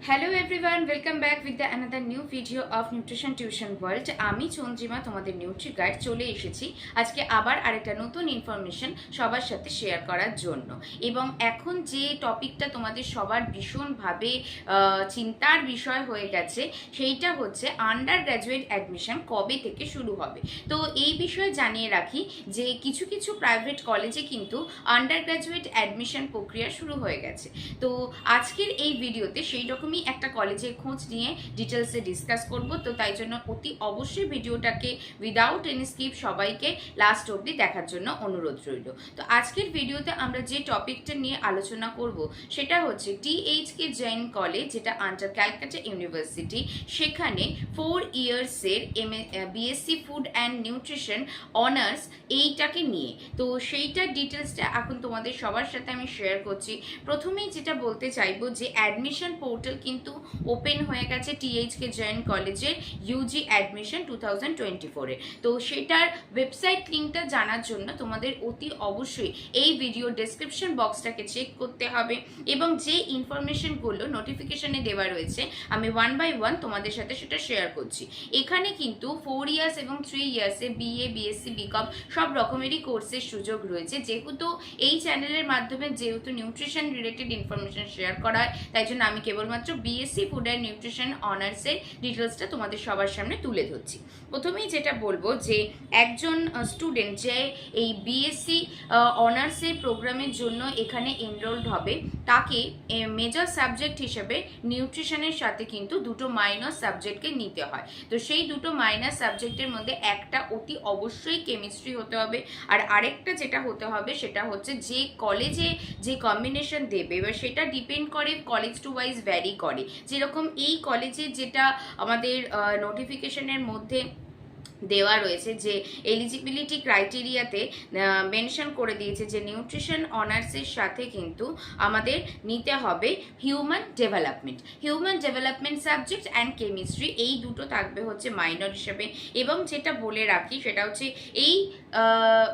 Hello everyone, welcome back with the another new video of nutrition tuition world. আমি চন্দ্রিমা তোমাদের Nutri guide চলে এসেছি আজকে আবার আরেকটা নতুন ইনফরমেশন সবার সাথে শেয়ার করার জন্য। এবং এখন যে টপিকটা তোমাদের সবার ভীষণভাবে চিন্তার বিষয় হয়ে গেছে সেইটা হচ্ছে আন্ডার গ্র্যাজুয়েট অ্যাডমিশন কবে থেকে শুরু হবে। তো এই বিষয়ে জানিয়ে রাখি যে কিছু কিছু প্রাইভেট কলেজে কিন্তু আন্ডার গ্র্যাজুয়েট অ্যাডমিশন প্রক্রিয়া শুরু হয়ে গেছে। তো আজকের এই ভিডিওতে সেই রকমই একটা কলেজের খোঁজ নিয়ে ডিটেলসে ডিসকাস করব। তো তাই জন্য অতি অবশ্যই ভিডিওটাকে উইদাউট এনি স্কিপ সবাইকে লাস্ট অবধি দেখার জন্য অনুরোধ রইল। তো আজকের ভিডিওতে আমরা যে টপিকটা নিয়ে আলোচনা করব সেটা হচ্ছে টিএইচকে জৈন কলেজ, যেটা আন্ডার ক্যালকাটা ইউনিভার্সিটি। সেখানে 4 ইয়ার্সের BSc food and nutrition honours এইটাকে নিয়ে। তো সেইটার ডিটেলসটা এখন তোমাদের সবার সাথে আমি শেয়ার করছি। প্রথমেই যেটা বলতে চাইবো যে অ্যাডমিশন পোর্টাল কিন্তু ওপেন হয়ে গেছে টিএইচকে জৈন কলেজের ইউজি অ্যাডমিশন 2024-এ। তো সেটার ওয়েবসাইট লিঙ্কটা জানার জন্য তোমাদের অতি অবশ্যই এই ভিডিও ডেসক্রিপশন বক্সটাকে চেক করতে হবে, এবং যে ইনফরমেশনগুলো নোটিফিকেশনে দেওয়া রয়েছে আমি ওয়ান বাই ওয়ান তোমাদের সাথে সেটা শেয়ার করছি। এখানে কিন্তু 4 ইয়ার্স এবং 3 ইয়ার্সে বিএ, বিএসসি, বিকম সব রকমেরই কোর্সের সুযোগ রয়েছে। যেহেতু এই চ্যানেলের মাধ্যমে যেহেতু নিউট্রিশন রিলেটেড ইনফরমেশন শেয়ার করা হয়, তাই জন্য আমি কেবলমাত্র বিএসসি ফুড অ্যান্ড নিউট্রিশন অনার্সের ডিটেলসটা তোমাদের সবার সামনে তুলে ধরছি। প্রথমেই যেটা বলবো যে একজন স্টুডেন্ট যে এই বিএসসি অনার্সের প্রোগ্রামের জন্য এখানে এনরোলড হবে, তাকে মেজর সাবজেক্ট হিসেবে নিউট্রিশনের সাথে কিন্তু দুটো মাইনর সাবজেক্টকে নিতে হয়। তো সেই দুটো মাইনর সাবজেক্টের মধ্যে একটা অতি অবশ্যই কেমিস্ট্রি হতে হবে, আর আরেকটা যেটা হতে হবে সেটা হচ্ছে যে কলেজে যে কম্বিনেশন দেবে এবার সেটা ডিপেন্ড করে কলেজ টু ওয়াইজ ভ্যারি করে। যেরকম এই কলেজে যেটা আমাদের নোটিফিকেশনের মধ্যে দেওয়া রয়েছে যে এলিজিবিলিটি ক্রাইটেরিয়াতে মেনশন করে দিয়েছে যে নিউট্রিশন অনার্সের সাথে কিন্তু আমাদের নিতে হবে human development subject and chemistry, এই দুটো থাকবে হচ্ছে মাইনর হিসেবে। এবং যেটা বলে রাখি সেটা হচ্ছে এই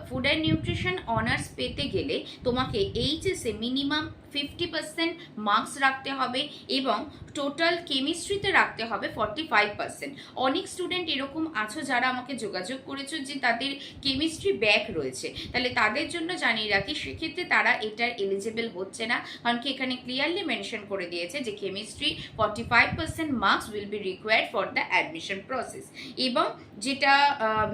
ফুড অ্যান্ড নিউট্রিশন অনার্স পেতে গেলে তোমাকে এইচএসে মিনিমাম 50% মার্কস রাখতে হবে এবং টোটাল কেমিস্ট্রিতে রাখতে হবে 45%। অনেক স্টুডেন্ট এরকম আছো যারা আমাকে যোগাযোগ করেছো যে তাদের কেমিস্ট্রি ব্যাক রয়েছে, তাহলে তাদের জন্য জানিয়ে রাখি সেক্ষেত্রে তারা এটার এলিজিবল হচ্ছে না, কারণ কি এখানে ক্লিয়ারলি মেনশন করে দিয়েছে যে chemistry 45% marks will be required for the admission process. এবং যেটা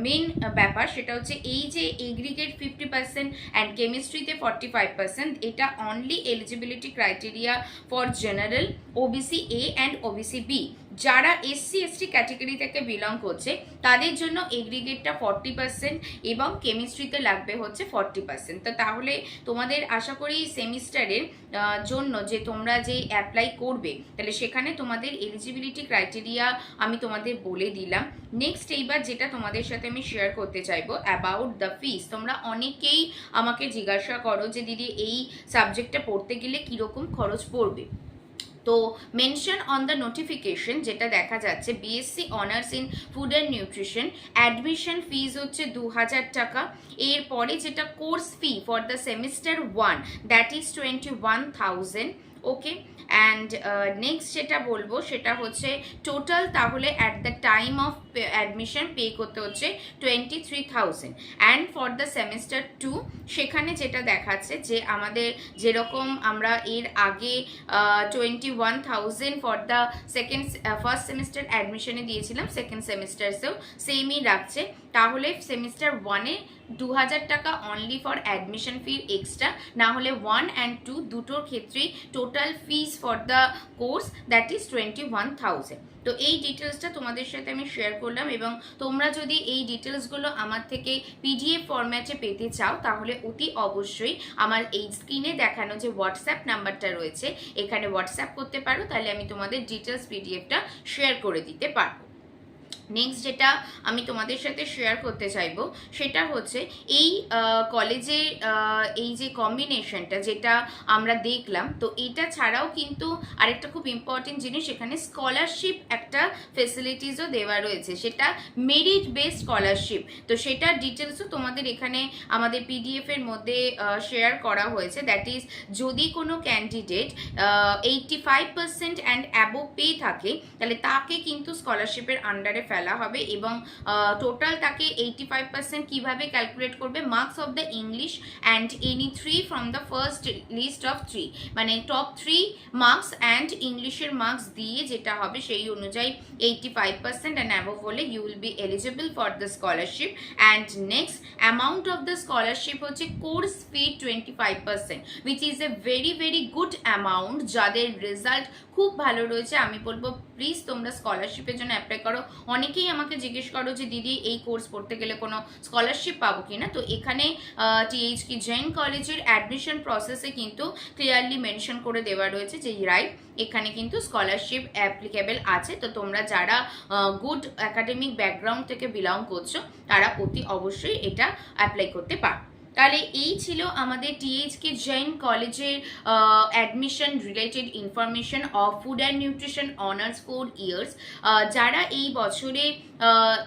মেন ব্যাপার সেটা হচ্ছে এই যে এগ্রিগেট 50% অ্যান্ড কেমিস্ট্রিতে 45%, এটা only eligibility criteria for general, OBC A and OBC B. যারা এসসি এসটি ক্যাটেগরি থেকে বিলং করছে তাদের জন্য এগ্রিগেটটা 40% এবং কেমিস্ট্রিতে লাগবে হচ্ছে 40%। তো তাহলে তোমাদের আশা করি সেমিস্টারের জন্য যে তোমরা যে অ্যাপ্লাই করবে তাহলে সেখানে তোমাদের এলিজিবিলিটি ক্রাইটেরিয়া আমি তোমাদের বলে দিলাম। নেক্সট এইবার যেটা তোমাদের সাথে আমি শেয়ার করতে চাইবো অ্যাবাউট দ্য ফিস। তোমরা অনেকেই আমাকে জিজ্ঞাসা করো যে দিদি এই সাবজেক্টটা পড়তে গেলে কীরকম খরচ পড়বে। তো মেনশন অন দ্য নোটিফিকেশন যেটা দেখা যাচ্ছে BSc honours in food and nutrition admission ফিজ হচ্ছে 2000 টাকা। এরপরে যেটা course fee for the semester 1 that is 21,000। Okay, and next যেটা বলবো সেটা হচ্ছে টোটাল তাহলে at the time of admission pay করতে হচ্ছে 23,000। অ্যান্ড ফর দ্য সেমিস্টার 2 সেখানে যেটা দেখাচ্ছে যে আমাদের যেরকম আমরা এর আগে 21,000 ফর দ্য ফার্স্ট সেমিস্টার অ্যাডমিশনে দিয়েছিলাম, সেকেন্ড সেমিস্টারসেও সেমই রাখছে। তাহলে সেমিস্টার 1-এ 2000 টাকা only for admission fee extra, না হলে 1 অ্যান্ড 2 দুটোর ক্ষেত্রেই total fees for the course that is 21,000। তো এই ডিটেলসটা তোমাদের সাথে আমি শেয়ার করলাম, এবং তোমরা যদি এই ডিটেলসগুলো আমার থেকে পিডিএফ ফরম্যাটে পেতে চাও তাহলে অতি অবশ্যই আমার এই স্ক্রিনে দেখানো যে হোয়াটসঅ্যাপ নাম্বারটা রয়েছে এখানে হোয়াটসঅ্যাপ করতে পারো, তাহলে আমি তোমাদের ডিটেলস পিডিএফটা শেয়ার করে দিতে পারবো। নেক্সট যেটা আমি তোমাদের সাথে শেয়ার করতে চাইবো সেটা হচ্ছে এই কলেজের এই যে কম্বিনেশনটা যেটা আমরা দেখলাম, তো এটা ছাড়াও কিন্তু আরেকটা খুব ইম্পর্টেন্ট জিনিস, এখানে স্কলারশিপ একটা ফেসিলিটিসও দেওয়া রয়েছে, সেটা মেরিট বেসড স্কলারশিপ। তো সেটার ডিটেলসও তোমাদের এখানে আমাদের পিডিএফ এর মধ্যে শেয়ার করা হয়েছে। দ্যাট ইজ যদি কোনো ক্যান্ডিডেট 85% অ্যান্ড অ্যাবোভ পেয়ে থাকে তাহলে তাকে কিন্তু স্কলারশিপের আন্ডারে ফেলা হবে, এবং টোটাল তাকে 85% কিভাবে ক্যালকুলেট করবে, marks of the English and any 3 from the first list of 3, মানে টপ 3 মার্কস অ্যান্ড ইংলিশের মার্কস দিয়ে যেটা হবে সেই অনুযায়ী 85% অ্যান্ড অ্যাবোভ হলে you will be eligible for the scholarship. And next amount of the scholarship হচ্ছে course fee 25%, which is a very very good amount. যাদের রেজাল্ট খুব ভালো রয়েছে আমি বলবো প্লিজ তোমরা স্কলারশিপের জন্য অ্যাপ্লাই করো। অনেকেই আমাকে জিজ্ঞেস করো যে দিদি এই কোর্স পড়তে গেলে কোনো স্কলারশিপ পাবো কিনা, তো এখানে টিএইচকে জৈন কলেজের অ্যাডমিশন প্রসেসে কিন্তু ক্লিয়ারলি মেনশন করে দেওয়া রয়েছে যে রাইট এখানে কিন্তু স্কলারশিপ অ্যাপ্লিকেবল আছে। তো তোমরা যারা গুড একাডেমিক ব্যাকগ্রাউন্ড থেকে বিলং করছো তারা অতি অবশ্যই এটা অ্যাপ্লাই করতে পারো। তাহলে এই ছিল আমাদের টিএইচকে জৈন কলেজের admission related information of food and nutrition honours 4 years. যারা এই বছরে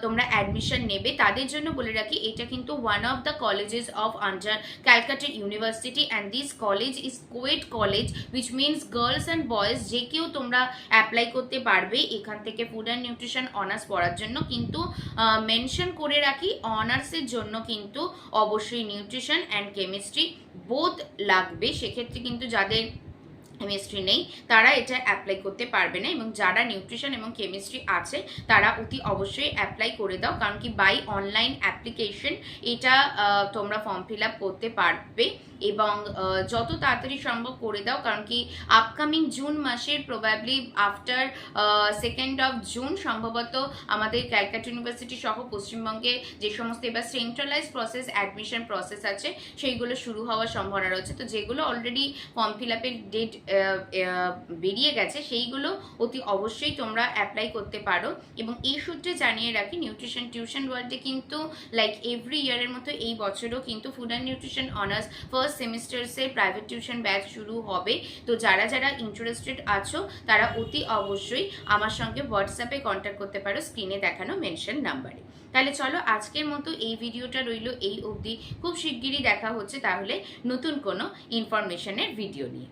তোমরা অ্যাডমিশন নেবে তাদের জন্য বলে রাখি এটা কিন্তু one of the colleges of under Calcutta university, and this college is coed college which means girls and boys যে কেউ তোমরা অ্যাপ্লাই করতে পারবে এখান থেকে ফুড অ্যান্ড নিউট্রিশন অনার্স পড়ার জন্য। কিন্তু মেনশন করে রাখি অনার্সের জন্য কিন্তু অবশ্যই নিউট্রিশন অ্যান্ড কেমিস্ট্রি বোথ লাগবে, সেক্ষেত্রে কিন্তু যাদের কেমিস্ট্রি নেই তারা এটা অ্যাপ্লাই করতে পারবে না, এবং যারা নিউট্রিশন এবং কেমিস্ট্রি আছে তারা অতি অবশ্যই অ্যাপ্লাই করে দাও, কারণ কি বাই অনলাইন অ্যাপ্লিকেশন এটা তোমরা ফর্ম ফিল আপ করতে পারবে, এবং যত তাড়াতাড়ি সম্ভব করে দাও, কারণ কি আপকামিং জুন মাসের probably after 2nd of June সম্ভবত আমাদের ক্যালকাটা ইউনিভার্সিটি সহ পশ্চিমবঙ্গে যে সমস্ত এবার সেন্ট্রালাইজ প্রসেস অ্যাডমিশন প্রসেস আছে সেইগুলো শুরু হওয়ার সম্ভাবনা রয়েছে। তো যেগুলো অলরেডি ফর্ম ফিল আপের ডেট বেরিয়ে গেছে সেইগুলো অতি অবশ্যই তোমরা অ্যাপ্লাই করতে পারো। এবং এই সূত্রে জানিয়ে রাখি নিউট্রিশন টিউশন ওয়ার্ল্ডে কিন্তু লাইক এভরি ইয়ারের মতো এই বছরও কিন্তু food and nutrition honours first সেমিস্টার্সে প্রাইভেট টিউশন ব্যাচ শুরু হবে। তো যারা যারা ইন্টারেস্টেড আছো তারা অতি অবশ্যই আমার সঙ্গে হোয়াটসঅ্যাপে কন্ট্যাক্ট করতে পারো স্ক্রিনে দেখানো মেনশন নাম্বারে। তাহলে চলো আজকের মতো এই ভিডিওটা রইল এই অবধি, খুব শিগগিরই দেখা হচ্ছে তাহলে নতুন কোনো ইনফরমেশনের ভিডিও নিয়ে।